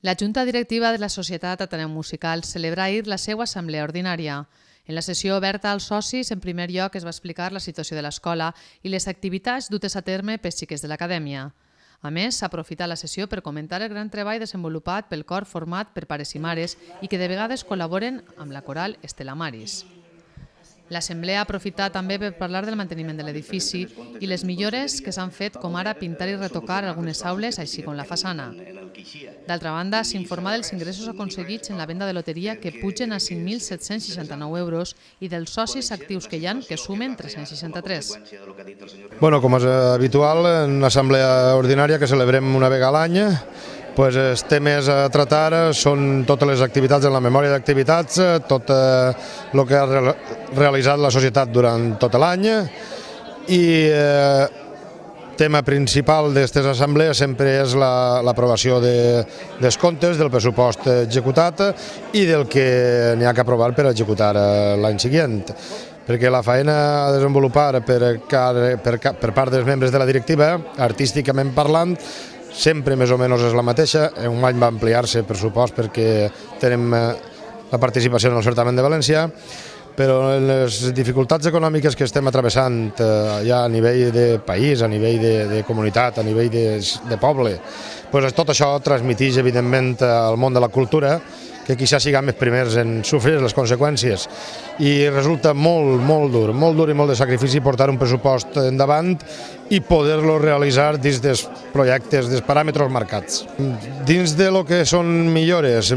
La Junta Directiva de la Societat Ateneu Musical celebra ahir la seva assemblea ordinària. En la sessió oberta als socis, en primer lloc es va explicar la situació de l'escola i les activitats dutes a terme pels xiquets de l'acadèmia. A més, s'ha aprofitat la sessió per comentar el gran treball desenvolupat pel cor format per pares i mares i que de vegades col·laboren amb la coral Estela Maris. L'assemblea ha aprofitat també per parlar del manteniment de l'edifici i les millores que s'han fet, com ara pintar i retocar algunes aules, així com la façana. D'altra banda, s'informa dels ingressos aconseguits en la venda de loteria, que pugen a 5.769 euros, i dels socis actius que hi ha, que sumen 363. Com és habitual, en una assemblea ordinària que celebrem una vegada a l'any, els temes a tratar són totes les activitats en la memòria d'activitats, tot el que ha realitzat la societat durant tot l'any, i el tema principal d'aquestes assemblees sempre és l'aprovació dels comptes, del pressupost executat i del que n'hi ha que aprovar per executar l'any següent. Perquè la feina a desenvolupar per part dels membres de la directiva, artísticament parlant, sempre més o menys és la mateixa. Un any va ampliar-se el pressupost perquè tenim la participació en el certamen de València, però les dificultats econòmiques que estem travessant ja a nivell de país, a nivell de comunitat, a nivell de poble, tot això transmeteix evidentment al món de la cultura, que quizás siguem els primers en sofrir les conseqüències, i resulta molt dur i molt de sacrifici portar un pressupost endavant i poder-lo realitzar dins dels projectes, dels paràmetres marcats. Dins de lo que són millores,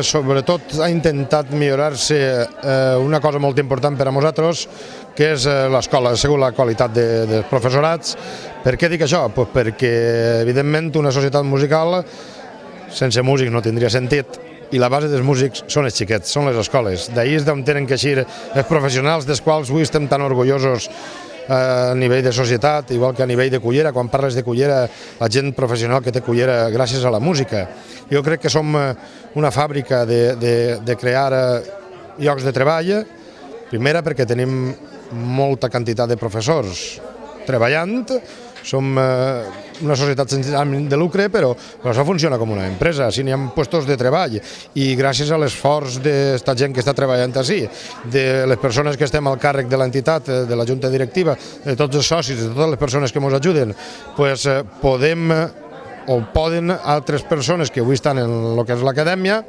sobretot ha intentat millorar-se una cosa molt important per a nosaltres, que és l'escola, ha sigut la qualitat dels professorats. Per què dic això? Perquè evidentment una societat musical sense músics no tindria sentit, i la base dels músics són els xiquets, són les escoles. D'ahir és d'on tenen que eixir els professionals dels quals avui estem tan orgullosos a nivell de societat, igual que a nivell de cullera. Quan parles de cullera, la gent professional que té cullera gràcies a la música. Jo crec que som una fàbrica de crear llocs de treball, primera perquè tenim molta quantitat de professors treballant, som una societat sense ànim de lucre, però això funciona com una empresa, si n'hi ha llocs de treball, i gràcies a l'esforç d'aquesta gent que està treballant així, de les persones que estem al càrrec de l'entitat, de la junta directiva, de tots els socis, de totes les persones que ens ajuden, podem o poden altres persones que avui estan en el que és l'acadèmia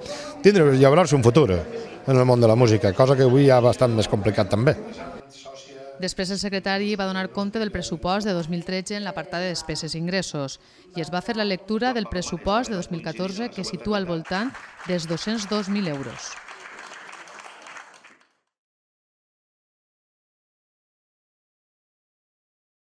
llaurar-se un futur en el món de la música, cosa que avui ja és bastant més complicat també. Després el secretari va donar compte del pressupost de 2013 en l'apartat de despeses i ingressos i es va fer la lectura del pressupost de 2014 que situa al voltant dels 202.000 euros.